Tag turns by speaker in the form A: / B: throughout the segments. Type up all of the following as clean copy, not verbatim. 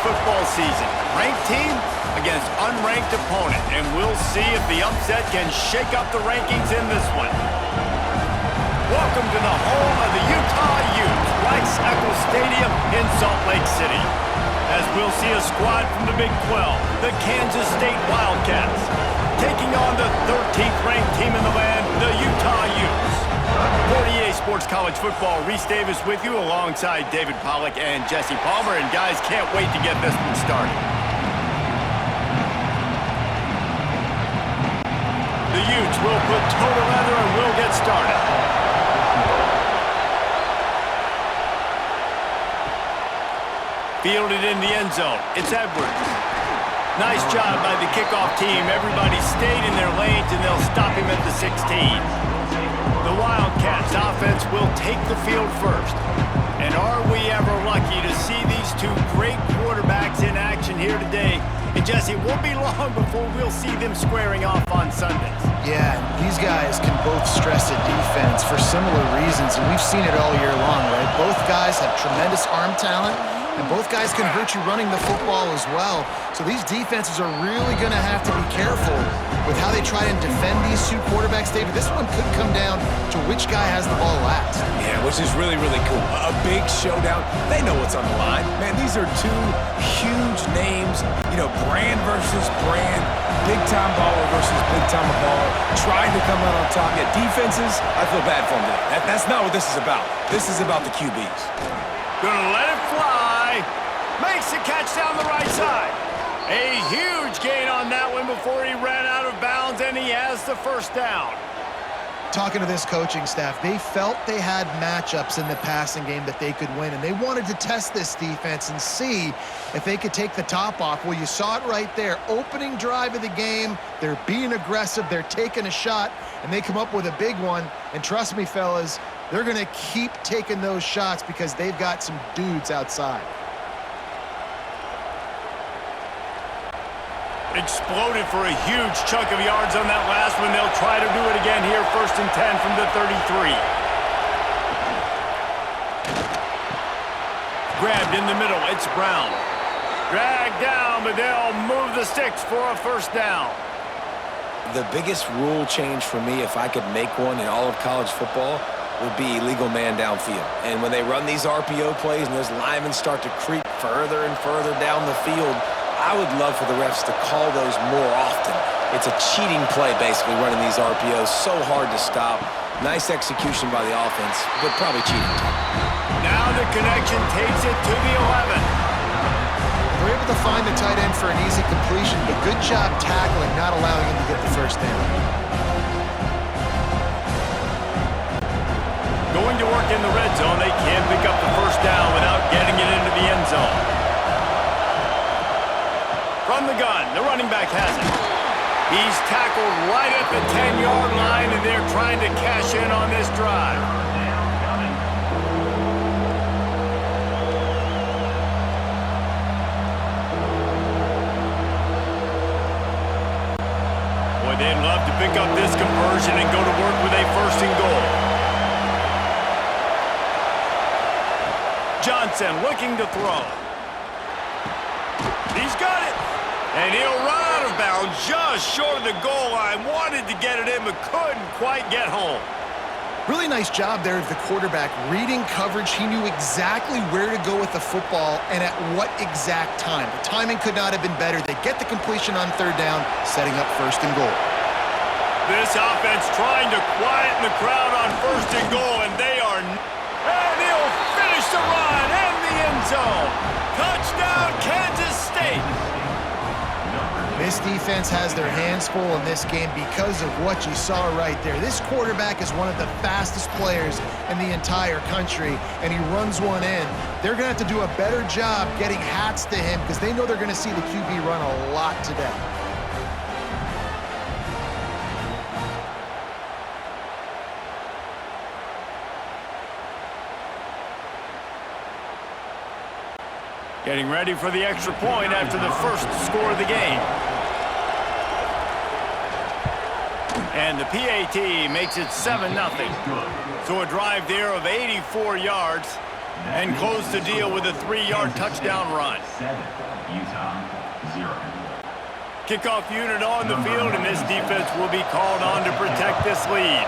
A: football season. Ranked team against unranked opponent, and we'll see if the upset can shake up the rankings in this one. Welcome to the home of the Utah Utes, Rice-Eccles Stadium in Salt Lake City. As we'll see a squad from the Big 12, the Kansas State Wildcats, taking on the 13th ranked team in the land, the Utah Utes. For EA Sports College Football, Reese Davis with you alongside David Pollack and Jesse Palmer. And guys, can't wait to get this one started. The Utes will put toe to leather and we'll get started. Fielded in the end zone, it's Edwards. Nice job by the kickoff team. Everybody stayed in their lanes and they'll stop him at the 16. The Wildcats offense will take the field first. And are we ever lucky to see these two great quarterbacks in action here today? And Jesse, it won't be long before we'll see them squaring off on Sundays.
B: Yeah, these guys can both stress a defense for similar reasons, and we've seen it all year long, right? Both guys have tremendous arm talent, and both guys can hurt you running the football as well. So these defenses are really going to have to be careful with how they try and defend these two quarterbacks, David. This one could come down to which guy has the ball last.
C: Yeah, which is really, really cool. A big showdown. They know what's on the line. Man, these are two huge names. You know, brand versus brand. Big-time baller versus big-time baller. Trying to come out on top. Yeah, defenses, I feel bad for them today. That's not what this is about. This is about the QBs.
A: Gonna let it fly. Makes the catch down the right side. A huge gain on that one before he ran out of bounds, and he has the first down.
B: Talking to this coaching staff, they felt they had matchups in the passing game that they could win, and they wanted to test this defense and see if they could take the top off. Well, you saw it right there. Opening drive of the game, they're being aggressive, they're taking a shot, and they come up with a big one. And trust me, fellas, they're going to keep taking those shots because they've got some dudes outside.
A: Exploded for a huge chunk of yards on that last one. They'll try to do it again here, 1st and 10 from the 33. Grabbed in the middle, it's Brown. Dragged down, but they'll move the sticks for a first down.
C: The biggest rule change for me, if I could make one in all of college football, would be illegal man downfield. And when they run these RPO plays and those linemen start to creep further and further down the field, I would love for the refs to call those more often. It's a cheating play, basically, running these RPOs. So hard to stop. Nice execution by the offense, but probably cheating.
A: Now the connection takes it to the 11.
B: They're able to find the tight end for an easy completion, but good job tackling, not allowing him to get the first down.
A: Going to work in the red zone. They can't pick up the first down without getting it into the end zone. From the gun, the running back has it. He's tackled right at the 10-yard line, and they're trying to cash in on this drive. Boy, they'd love to pick up this conversion and go to work with a 1st and goal. Johnson looking to throw. He's got it. And he'll run out of bounds just short of the goal line. Wanted to get it in, but couldn't quite get home.
B: Really nice job there of the quarterback. Reading coverage, he knew exactly where to go with the football and at what exact time. The timing could not have been better. They get the completion on 3rd down, setting up 1st and goal.
A: This offense trying to quieten the crowd on 1st and goal, and they are... And he'll finish the run in the end zone. Touchdown, Kansas State.
B: This defense has their hands full in this game because of what you saw right there. This quarterback is one of the fastest players in the entire country, and he runs one in. They're going to have to do a better job getting hats to him because they know they're going to see the QB run a lot today.
A: Getting ready for the extra point after the first score of the game. And the PAT makes it 7-0. So a drive there of 84 yards. And close the deal with a 3-yard touchdown run.
D: 7, Utah 0.
A: Kickoff unit on the field, and this defense will be called on to protect this lead.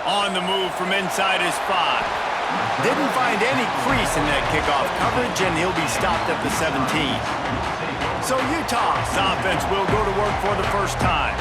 A: On the move from inside his 5. Didn't find any crease in that kickoff coverage, and he'll be stopped at the 17. So Utah's offense will go to work for the first time.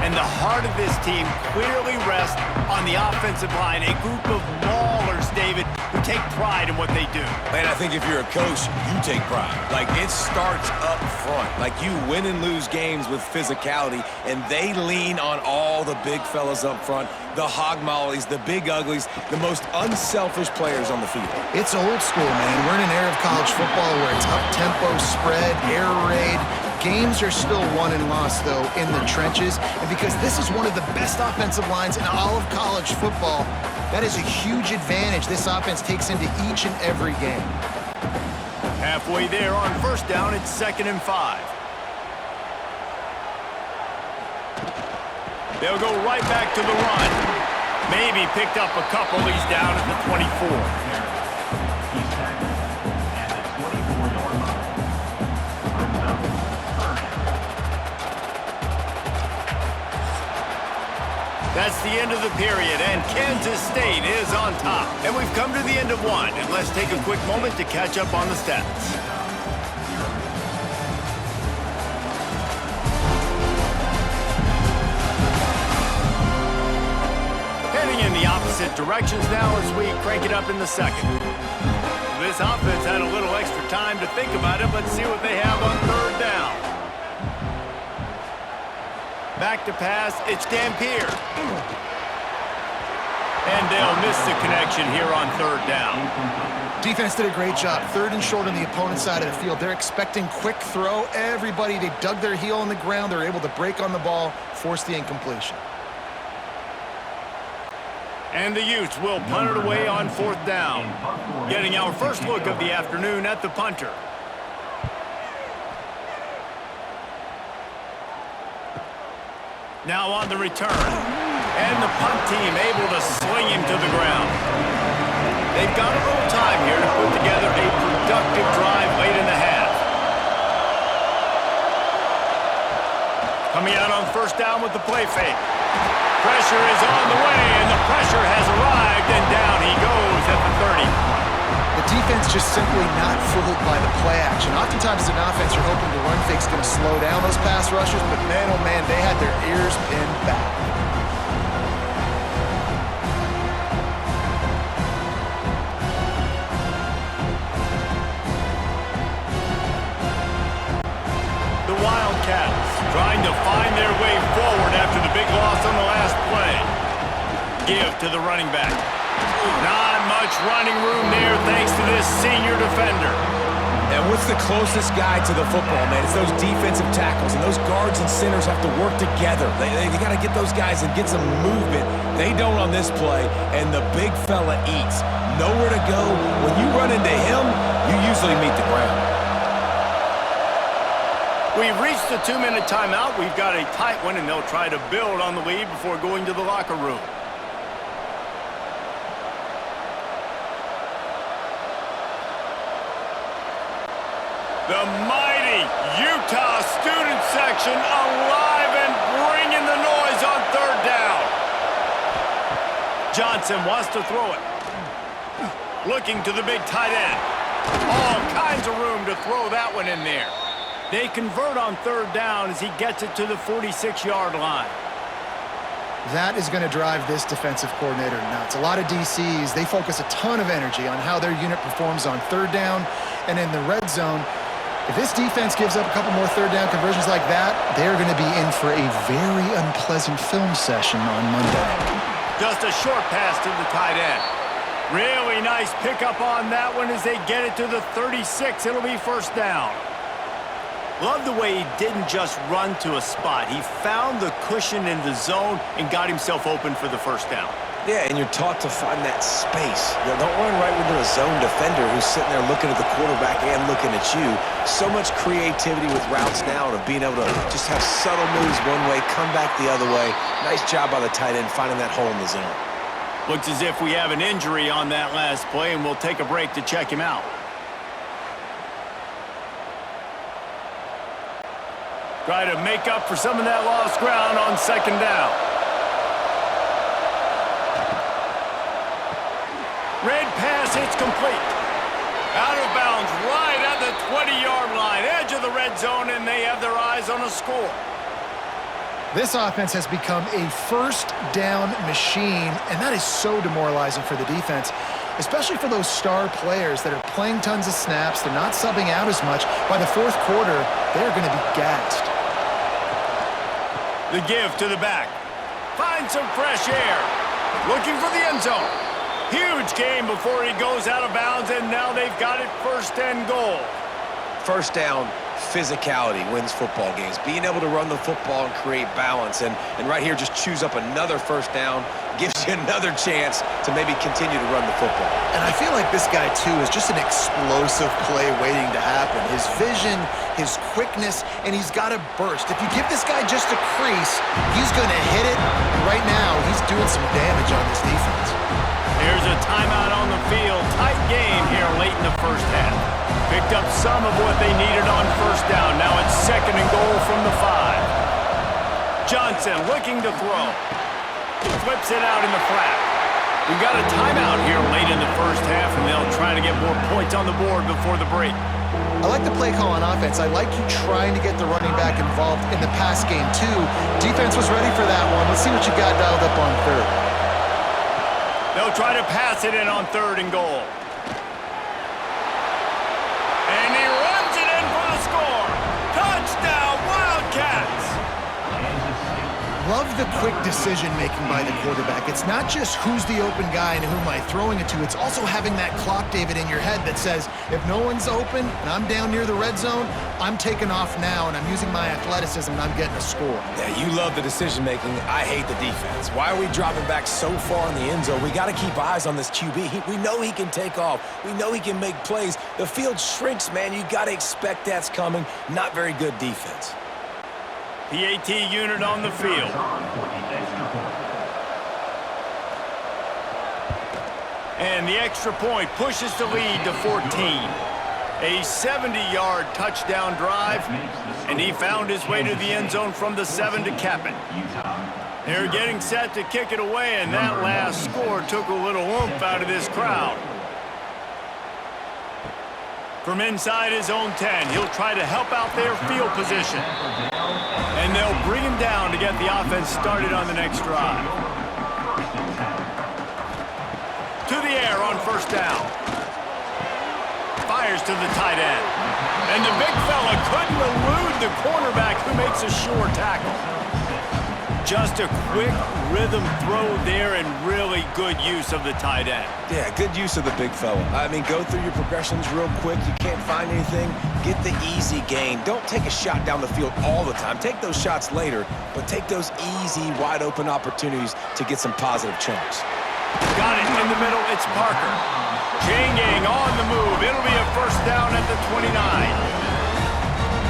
A: And the heart of this team clearly rests on the offensive line, a group of maulers, David, who take pride in what they do.
C: Man, I think if you're a coach, you take pride. Like, it starts up front. Like, you win and lose games with physicality, and they lean on all the big fellas up front, the hog mollies, the big uglies, the most unselfish players on the field.
B: It's old school, man. We're in an era of college football where it's up-tempo, spread, air raid. Games are still won and lost, though, in the trenches. And because this is one of the best offensive lines in all of college football, that is a huge advantage this offense takes into each and every game.
A: Halfway there on first down, it's 2nd and 5. They'll go right back to the run. Maybe picked up a couple. He's down at the 24.
D: He's tackled at the 24-yard line. Brings up 3rd down.
A: That's the end of the period, and Kansas State is on top. And we've come to the end of one, and let's take a quick moment to catch up on the stats. Heading in the opposite directions now as we crank it up in the second. This offense had a little extra time to think about it. Let's see what they have on 3rd down. Back to pass, it's Dampier. And they'll miss the connection here on 3rd down.
B: Defense did a great job. 3rd and short on the opponent's side of the field. They're expecting quick throw. Everybody, they dug their heel on the ground. They're able to break on the ball, force the incompletion.
A: And the Utes will punt it away on 4th down. Getting our first look of the afternoon at the punter. Now on the return. And the punt team able to sling him to the ground. They've got a little time here to put together a productive drive late in the half. Coming out on 1st down with the play fake. Pressure is on the way, and the pressure has arrived, and down he goes at the 30.
B: The defense just simply not fooled by the play action. Oftentimes, an offense you're hoping the run fake's going to slow down those pass rushers, but man, oh man, they had their ears pinned back.
A: The Wildcats trying to find their way forward after the big loss on the last play. Give to the running back. Not much running room there thanks to this senior defender.
C: And what's the closest guy to the football, man? It's those defensive tackles, and those guards and centers have to work together. They got to get those guys and get some movement. They don't on this play, and the big fella eats. Nowhere to go. When you run into him, you usually meet the ground.
A: We've reached the 2-minute timeout. We've got a tight one, and they'll try to build on the lead before going to the locker room. The mighty Utah student section alive and bringing the noise on 3rd down. Johnson wants to throw it. Looking to the big tight end. All kinds of room to throw that one in there. They convert on 3rd down as he gets it to the 46-yard line.
B: That is going to drive this defensive coordinator nuts. A lot of DCs, they focus a ton of energy on how their unit performs on 3rd down and in the red zone. If this defense gives up a couple more 3rd down conversions like that, they're going to be in for a very unpleasant film session on Monday.
A: Just a short pass to the tight end. Really nice pickup on that one as they get it to the 36. It'll be 1st down. Love the way he didn't just run to a spot. He found the cushion in the zone and got himself open for the 1st down.
C: Yeah, and you're taught to find that space. You know, don't run right into a zone defender who's sitting there looking at the quarterback and looking at you. So much creativity with routes now and of being able to just have subtle moves one way, come back the other way. Nice job by the tight end finding that hole in the zone.
A: Looks as if we have an injury on that last play, and we'll take a break to check him out. Try to make up for some of that lost ground on second down. Red pass, it's complete. Out of bounds, right at the 20-yard line, edge of the red zone, and they have their eyes on a score.
B: This offense has become a first down machine, and that is so demoralizing for the defense, especially for those star players that are playing tons of snaps. They're not subbing out as much. By the fourth quarter, they're going to be gassed.
A: The give to the back. Find some fresh air. Looking for the end zone. Huge gain before he goes out of bounds, and now they've got it first and goal.
C: First down, physicality wins football games. Being able to run the football and create balance. And right here, just choose up another first down, gives you another chance to maybe continue to run the football.
B: And I feel like this guy, too, is just an explosive play waiting to happen. His vision, his quickness, and he's got a burst. If you give this guy just a crease, he's going to hit it. And right now, he's doing some damage on this defense.
A: Here's a timeout on the field. Tight game here late in the first half. Picked up some of what they needed on first down. Now it's second and goal from the 5. Johnson looking to throw. Flips it out in the flat. We've got a timeout here late in the first half, and they'll try to get more points on the board before the break.
B: I like the play call on offense. I like you trying to get the running back involved in the pass game, too. Defense was ready for that one. Let's see what you got dialed up on third.
A: They'll try to pass it in on third and goal. And he runs it in for the score. Touchdown, Wildcats!
B: Love the quick decision-making by the quarterback. It's not just who's the open guy and who am I throwing it to. It's also having that clock, David, in your head that says, if no one's open and I'm down near the red zone, I'm taking off now and I'm using my athleticism and I'm getting a score.
C: Yeah, you love the decision-making. I hate the defense. Why are we dropping back so far in the end zone? We got to keep eyes on this QB. We know he can take off. We know he can make plays. The field shrinks, man. You got to expect that's coming. Not very good defense.
A: PAT unit on the field. And the extra point pushes the lead to 14. A 70-yard touchdown drive, and he found his way to the end zone from the 7 to cap it. They're getting set to kick it away, and that last score took a little oomph out of this crowd. From inside his own 10, he'll try to help out their field position. And they'll bring him down to get the offense started on the next drive. To the air on first down. Fires to the tight end. And the big fella couldn't elude the cornerback who makes a sure tackle. Just a quick rhythm throw there and really good use of the tight end.
C: Yeah, good use of the big fella. I mean, go through your progressions real quick. You can't find anything. Get the easy gain. Don't take a shot down the field all the time. Take those shots later, but take those easy, wide-open opportunities to get some positive chunks.
A: Got it in the middle. It's Parker. Chain gang on the move. It'll be a first down at the 29.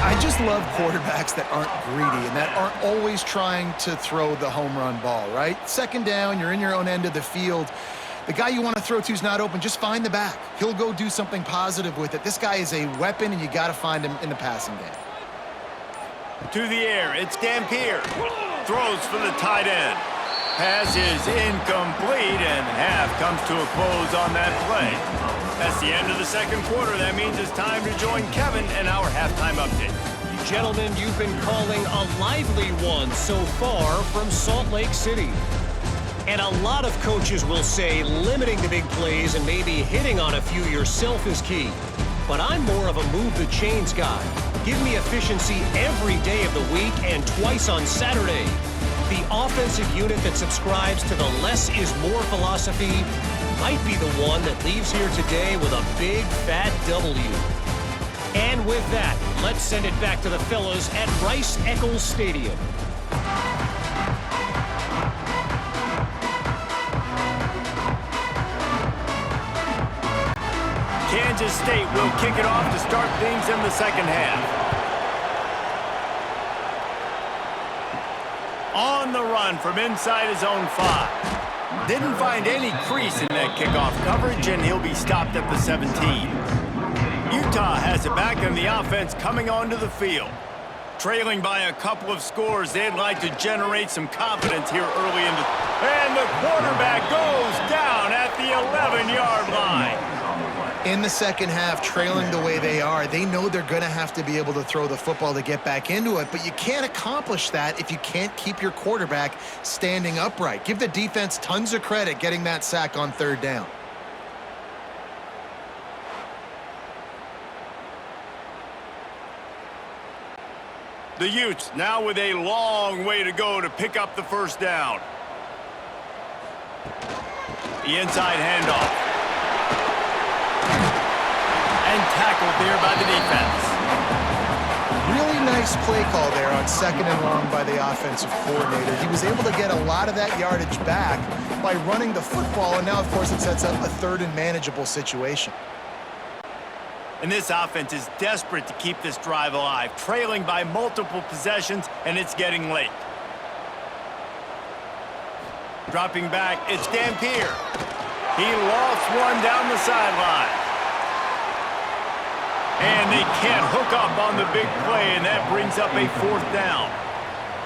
B: I just love quarterbacks that aren't greedy and that aren't always trying to throw the home run ball, right? Second down, you're in your own end of the field. The guy you want to throw to is not open. Just find the back. He'll go do something positive with it. This guy is a weapon, and you got to find him in the passing game.
A: To the air, it's Dampier. Throws for the tight end. Pass is incomplete, and half comes to a close on that play. That's the end of the second quarter. That means it's time to join Kevin and our halftime update.
E: Gentlemen, you've been calling a lively one so far from Salt Lake City. And a lot of coaches will say limiting the big plays and maybe hitting on a few yourself is key. But I'm more of a move the chains guy. Give me efficiency every day of the week and twice on Saturday. The offensive unit that subscribes to the less is more philosophy might be the one that leaves here today with a big fat W. And with that, let's send it back to the fellas at Rice-Eccles Stadium.
A: Kansas State will kick it off to start things in the second half. On the run from inside his own 5. Didn't find any crease in that kickoff coverage, and he'll be stopped at the 17. Utah has it back, and the offense coming onto the field. Trailing by a couple of scores, they'd like to generate some confidence here early in the... And the quarterback goes down at the 11-yard line.
B: In the second half, trailing the way they are, they know they're going to have to be able to throw the football to get back into it, but you can't accomplish that if you can't keep your quarterback standing upright. Give the defense tons of credit getting that sack on third down.
A: The Utes now with a long way to go to pick up the first down. The inside handoff. And tackled there by the defense.
B: Really nice play call there on second and long by the offensive coordinator. He was able to get a lot of that yardage back by running the football, and now, of course, it sets up a third and manageable situation.
A: And this offense is desperate to keep this drive alive, trailing by multiple possessions, and it's getting late. Dropping back, it's Dampier. He lofts one down the sideline. And they can't hook up on the big play, and that brings up a fourth down.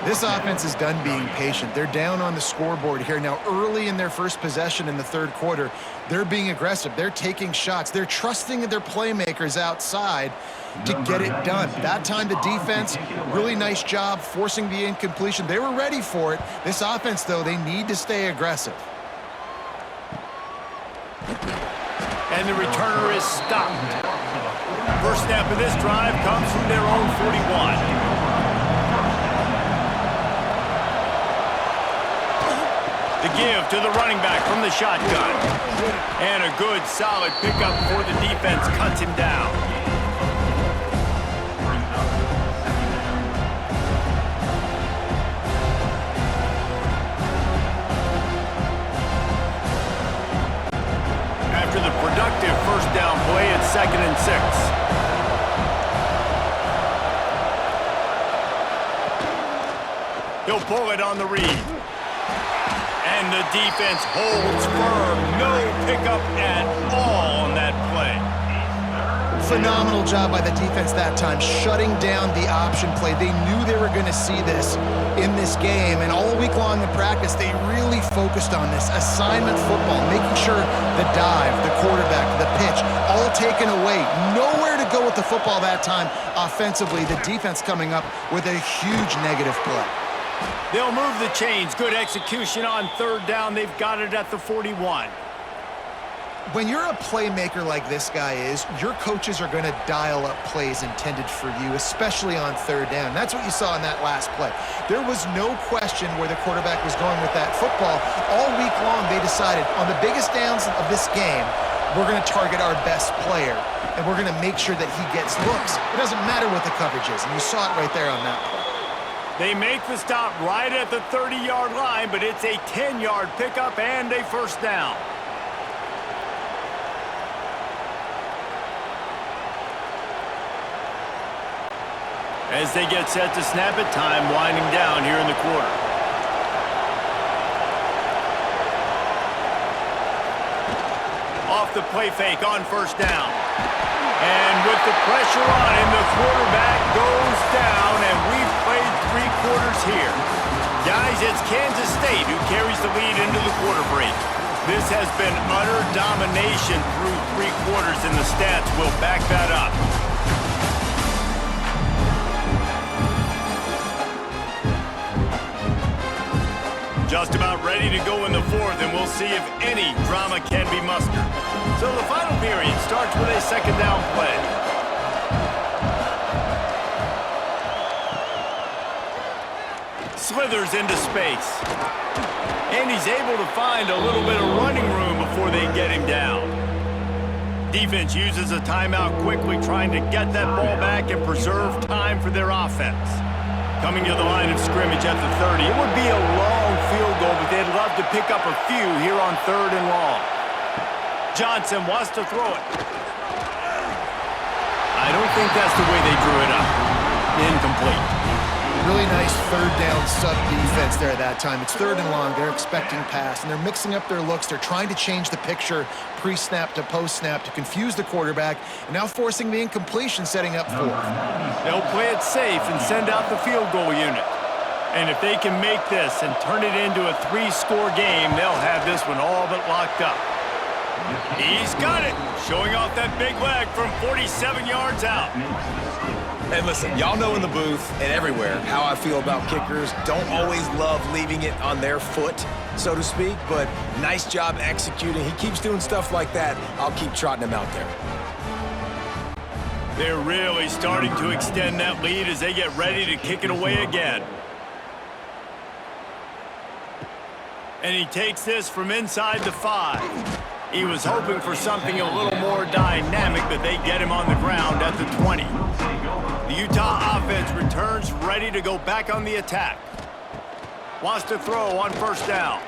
B: This offense is done being patient. They're down on the scoreboard here. Now, early in their first possession in the third quarter, they're being aggressive. They're taking shots. They're trusting their playmakers outside to get it done. That time, the defense, really nice job forcing the incompletion. They were ready for it. This offense, though, they need to stay aggressive.
A: And the returner is stopped. First snap of this drive comes from their own 41. The give to the running back from the shotgun. And a good, solid pickup before the defense cuts him down. After the productive first down play, it's 2nd and 6. He'll pull it on the read. And the defense holds firm. No pickup at all on that play.
B: Phenomenal job by the defense that time, shutting down the option play. They knew they were going to see this in this game, and all week long in practice, they really focused on this assignment football, making sure the dive, the quarterback, the pitch, all taken away. Nowhere to go with the football that time offensively. The defense coming up with a huge negative play.
A: They'll move the chains. Good execution on third down. They've got it at the 41.
B: When you're a playmaker like this guy is, your coaches are going to dial up plays intended for you, especially on third down. That's what you saw in that last play. There was no question where the quarterback was going with that football. All week long, they decided on the biggest downs of this game, we're going to target our best player, and we're going to make sure that he gets looks. It doesn't matter what the coverage is, and you saw it right there on that play.
A: They make the stop right at the 30-yard line, but it's a 10-yard pickup and a first down. As they get set to snap it, time winding down here in the quarter. Off the play fake on first down. And with the pressure on him, the quarterback goes down, and we've played 3 quarters here. Guys, it's Kansas State who carries the lead into the quarter break. This has been utter domination through 3 quarters, and the stats will back that up. Just about ready to go in the fourth, and we'll see if any drama can be mustered. So the final period starts with a second down play. Slithers into space. And he's able to find a little bit of running room before they get him down. Defense uses a timeout quickly, trying to get that ball back and preserve time for their offense. Coming to the line of scrimmage at the 30. It would be a long field goal, but they'd love to pick up a few here on third and long. Johnson wants to throw it. I don't think that's the way they drew it up. Incomplete.
B: Really nice third down sub defense there at that time. It's third and long. They're expecting pass, and they're mixing up their looks. They're trying to change the picture pre-snap to post-snap to confuse the quarterback, and now forcing the incompletion, setting up fourth.
A: They'll play it safe and send out the field goal unit. And if they can make this and turn it into a 3-score game, they'll have this one all but locked up. He's got it, showing off that big leg from 47 yards out.
C: And listen, y'all know in the booth and everywhere how I feel about kickers. Don't always love leaving it on their foot, so to speak, but nice job executing. He keeps doing stuff like that. I'll keep trotting him out there.
A: They're really starting to extend that lead as they get ready to kick it away again. And he takes this from inside the 5. He was hoping for something a little more dynamic, but they get him on the ground at the 20. The Utah offense returns ready to go back on the attack. Wants to throw on first down.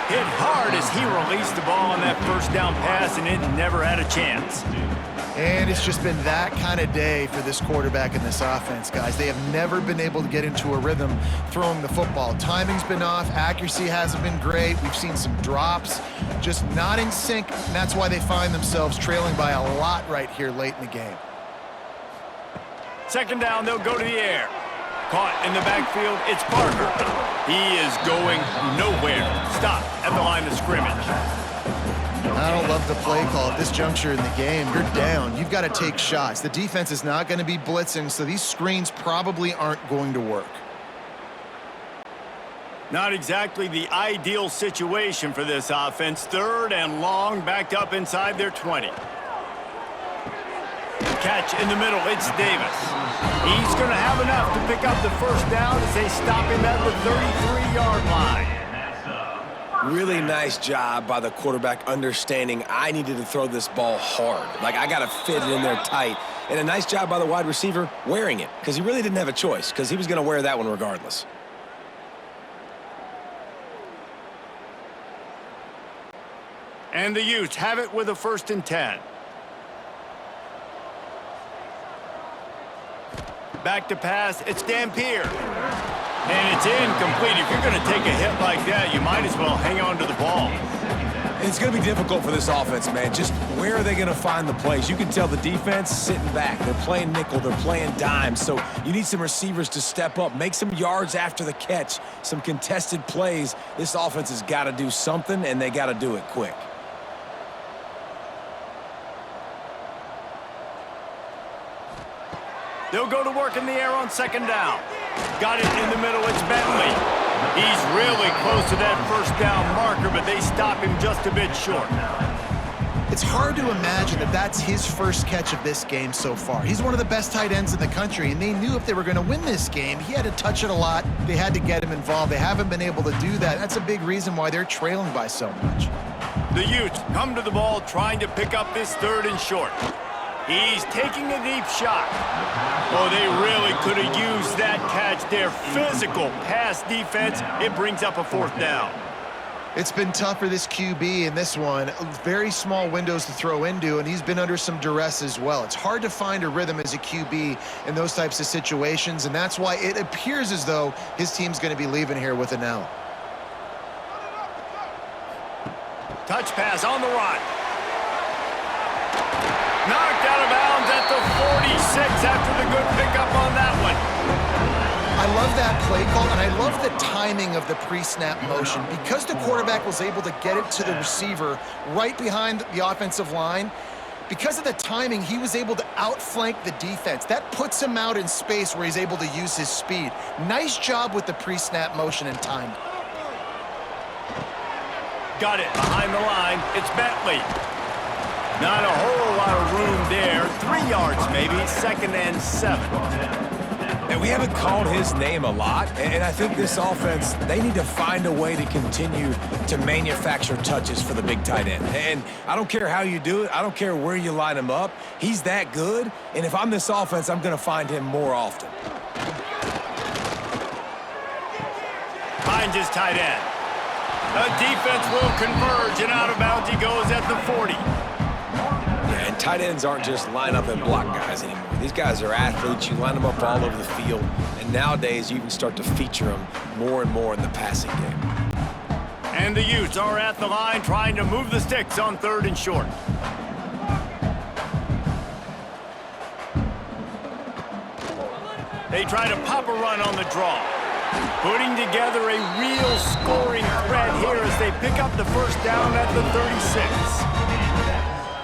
A: Hit hard as he released the ball on that first down pass, and it never had a chance.
B: And it's just been that kind of day for this quarterback and this offense, guys. They have never been able to get into a rhythm throwing the football. Timing's been off. Accuracy hasn't been great. We've seen some drops, just not in sync, and that's why they find themselves trailing by a lot right here late in the game.
A: Second down, they'll go to the air. Caught in the backfield, it's Parker. He is going nowhere. Stopped at the line of scrimmage.
B: I don't love the play call at this juncture in the game. You're down. You've got to take shots. The defense is not going to be blitzing, so these screens probably aren't going to work.
A: Not exactly the ideal situation for this offense. Third and long, backed up inside their 20. Catch in the middle, it's Davis. He's going to have enough to pick up the first down as they stop him at the 33-yard line.
C: Really nice job by the quarterback understanding I needed to throw this ball hard. Like, I got to fit it in there tight. And a nice job by the wide receiver wearing it, because he really didn't have a choice, because he was going to wear that one regardless.
A: And the Utes have it with a 1st and 10. Back to pass, it's Dampier. And it's incomplete. If you're going to take a hit like that, you might as well hang on to the ball.
C: It's going to be difficult for this offense, man. Just where are they going to find the plays? You can tell the defense sitting back. They're playing nickel. They're playing dime. So you need some receivers to step up, make some yards after the catch, some contested plays. This offense has got to do something, and they got to do it quick.
A: They'll go to work in the air on second down. Got it in the middle, it's Bentley. He's really close to that first down marker, but they stop him just a bit short.
B: It's hard to imagine that that's his first catch of this game so far. He's one of the best tight ends in the country, and they knew if they were going to win this game, he had to touch it a lot. They had to get him involved. They haven't been able to do that. That's a big reason why they're trailing by so much.
A: The Utes come to the ball trying to pick up this 3rd and short. He's taking a deep shot. Oh, they really could have used that catch. Their physical pass defense, it brings up a 4th down.
B: It's been tough for this QB in this one. Very small windows to throw into, and he's been under some duress as well. It's hard to find a rhythm as a QB in those types of situations, and that's why it appears as though his team's going to be leaving here with an L.
A: Touch pass on the run. Knocked out of bounds at the 46 after the good pickup on that one.
B: I love that play call, and I love the timing of the pre-snap motion. Because the quarterback was able to get it to the receiver right behind the offensive line, because of the timing, he was able to outflank the defense. That puts him out in space where he's able to use his speed. Nice job with the pre-snap motion and timing.
A: Got it behind the line. It's Bentley. Not a whole lot of room there. 3 yards maybe. 2nd and 7.
C: And we haven't called his name a lot, and I think this offense, they need to find a way to continue to manufacture touches for the big tight end. And I don't care how you do it. I don't care where you line him up. He's that good, and if I'm this offense, I'm going to find him more often.
A: Finds his tight end. The defense will converge, and out of bounds he goes at the 40.
C: And Tight ends aren't just line up and block guys anymore. These guys are athletes. You line them up all over the field. And nowadays, you can start to feature them more and more in the passing game.
A: And the Utes are at the line trying to move the sticks on 3rd and short. They try to pop a run on the draw. Putting together a real scoring threat here as they pick up the first down at the 36.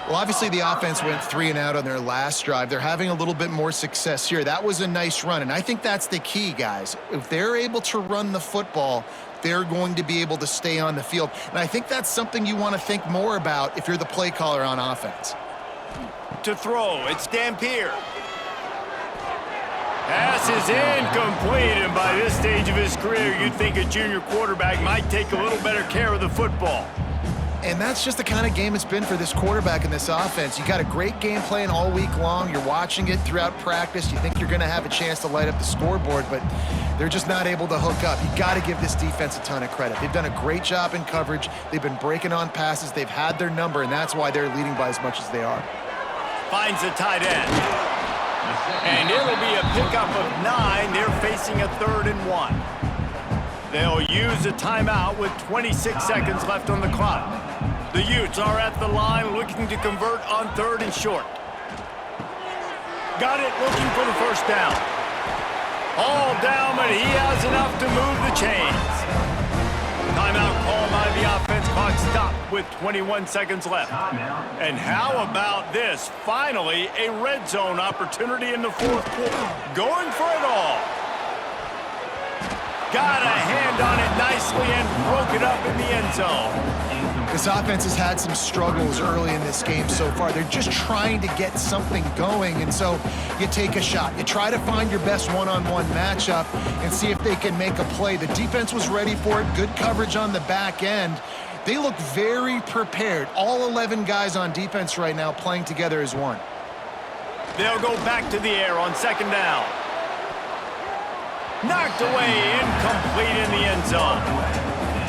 B: Well, obviously the offense went 3 and out on their last drive. They're having a little bit more success here. That was a nice run, and I think that's the key, guys. If they're able to run the football, they're going to be able to stay on the field. And I think that's something you want to think more about if you're the play caller on offense.
A: To throw, it's Dampier. Pass is incomplete, and by this stage of his career, you'd think a junior quarterback might take a little better care of the football.
B: And that's just the kind of game it's been for this quarterback in this offense. You got a great game plan all week long. You're watching it throughout practice. You think you're going to have a chance to light up the scoreboard, but they're just not able to hook up. You got to give this defense a ton of credit. They've done a great job in coverage. They've been breaking on passes. They've had their number, and that's why they're leading by as much as they are.
A: Finds the tight end. And it'll be a pickup of 9. They're facing a 3rd and 1. They'll use a timeout with 26 seconds left on the clock. The Utes are at the line looking to convert on 3rd and short. Got it, looking for the first down. All down, but he has enough to move the chains. Timeout call by the offense. Clock stopped with 21 seconds left. And how about this? Finally, a red zone opportunity in the 4th quarter. Going for it all. Got a hand on it nicely and broke it up in the end zone.
B: This offense has had some struggles early in this game so far. They're just trying to get something going, and so you take a shot. You try to find your best one-on-one matchup and see if they can make a play. The defense was ready for it. Good coverage on the back end. They look very prepared. All 11 guys on defense right now playing together as one.
A: They'll go back to the air on 2nd down. Knocked away, incomplete in the end zone.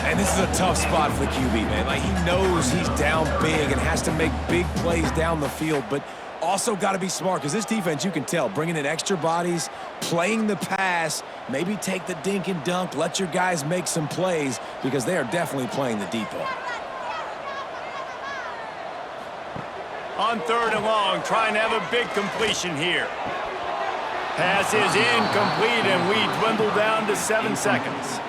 C: And this is a tough spot for the QB, man. Like, he knows he's down big and has to make big plays down the field, but also got to be smart because this defense, you can tell, bringing in extra bodies, playing the pass, maybe take the dink and dunk, let your guys make some plays because they are definitely playing the deep end.
A: On 3rd and long, trying to have a big completion here. Pass is incomplete, and we dwindle down to 7 seconds.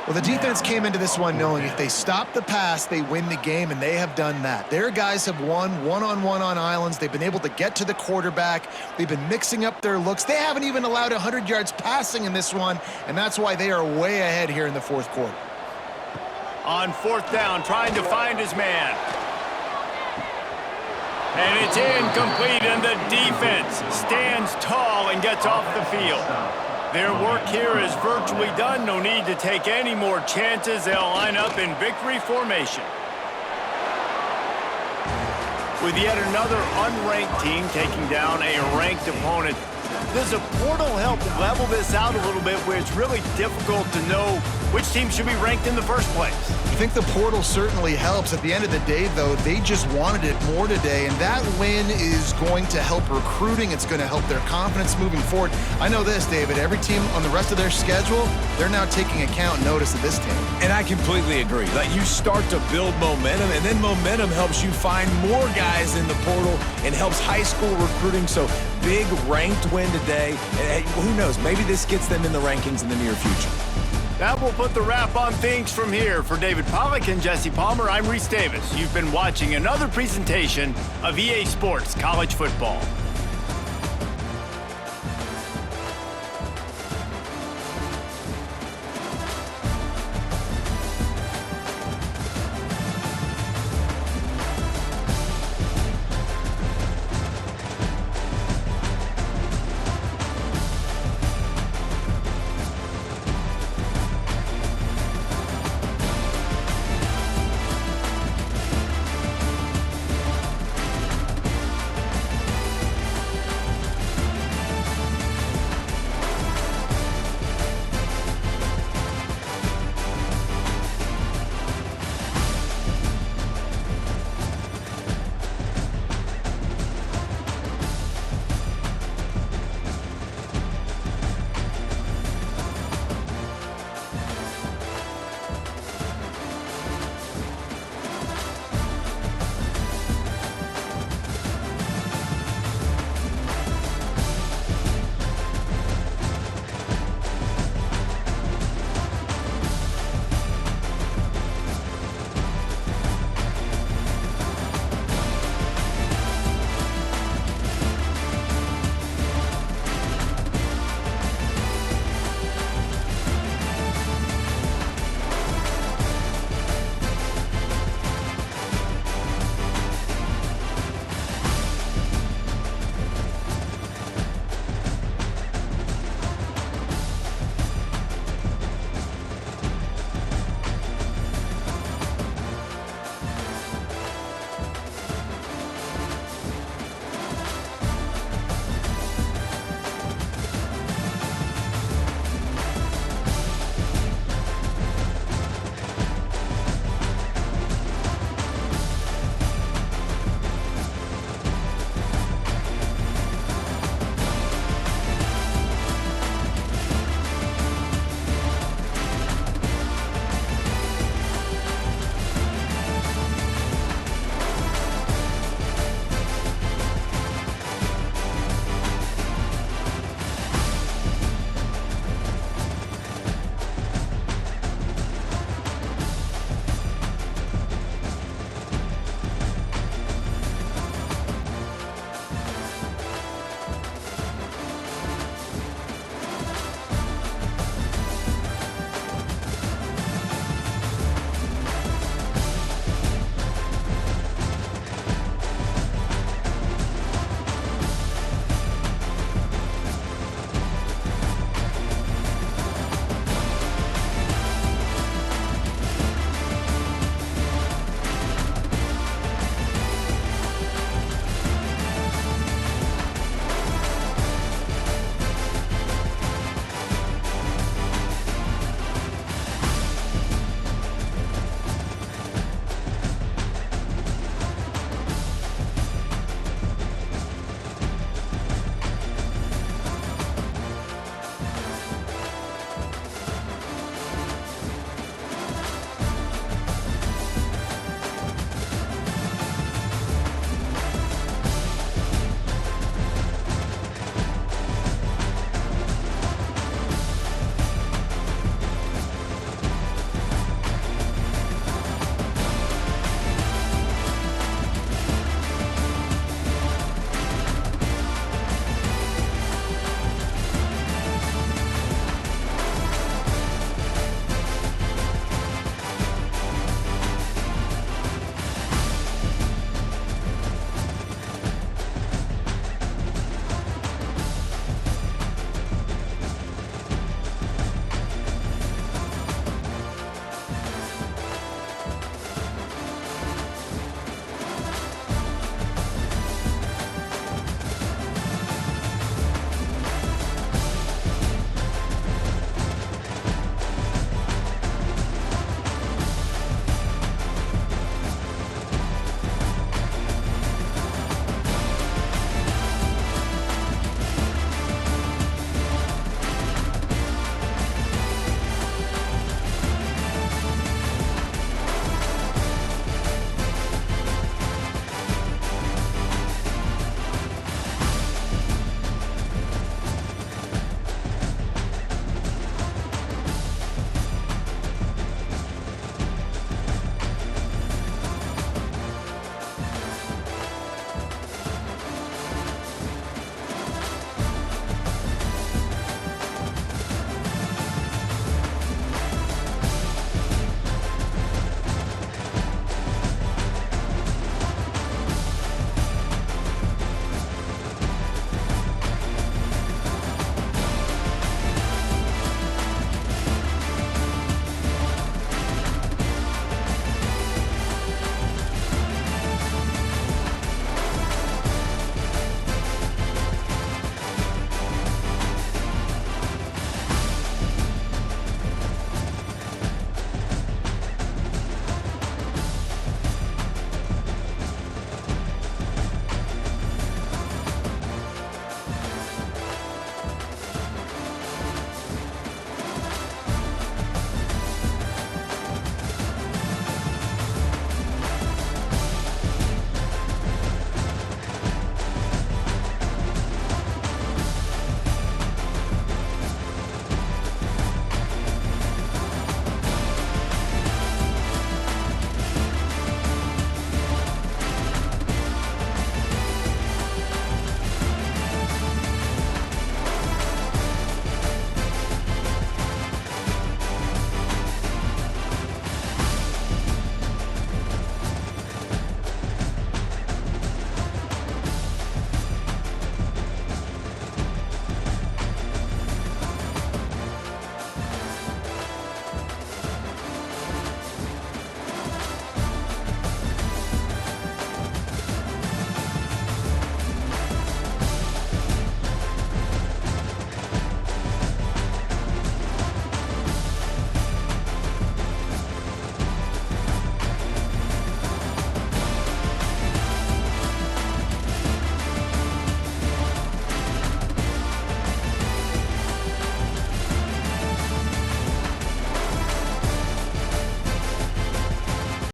B: Well, the defense came into this one knowing if they stop the pass, they win the game, and they have done that. Their guys have won one-on-one on islands. They've been able to get to the quarterback. They've been mixing up their looks. They haven't even allowed 100 yards passing in this one, and that's why they are way ahead here in the 4th quarter.
A: On 4th down, trying to find his man. And it's incomplete, and the defense stands tall and gets off the field. Their work here is virtually done. No need to take any more chances. They'll line up in victory formation. With yet another unranked team taking down a ranked opponent, does a portal help level this out a little bit where it's really difficult to know which team should be ranked in the first place?
B: I think the portal certainly helps. At the end of the day, though, they just wanted it more today, and that win is going to help recruiting. It's going to help their confidence moving forward. I know this, David, every team on the rest of their schedule, they're now taking account and notice of this team.
C: And I completely agree. Like, you start to build momentum, and then momentum helps you find more guys in the portal and helps high school recruiting. So big ranked win today, and who knows, maybe this gets them in the rankings in the near future.
A: That will put the wrap on things from here. For David Pollack and Jesse Palmer, I'm Reese Davis. You've been watching another presentation of EA Sports College Football.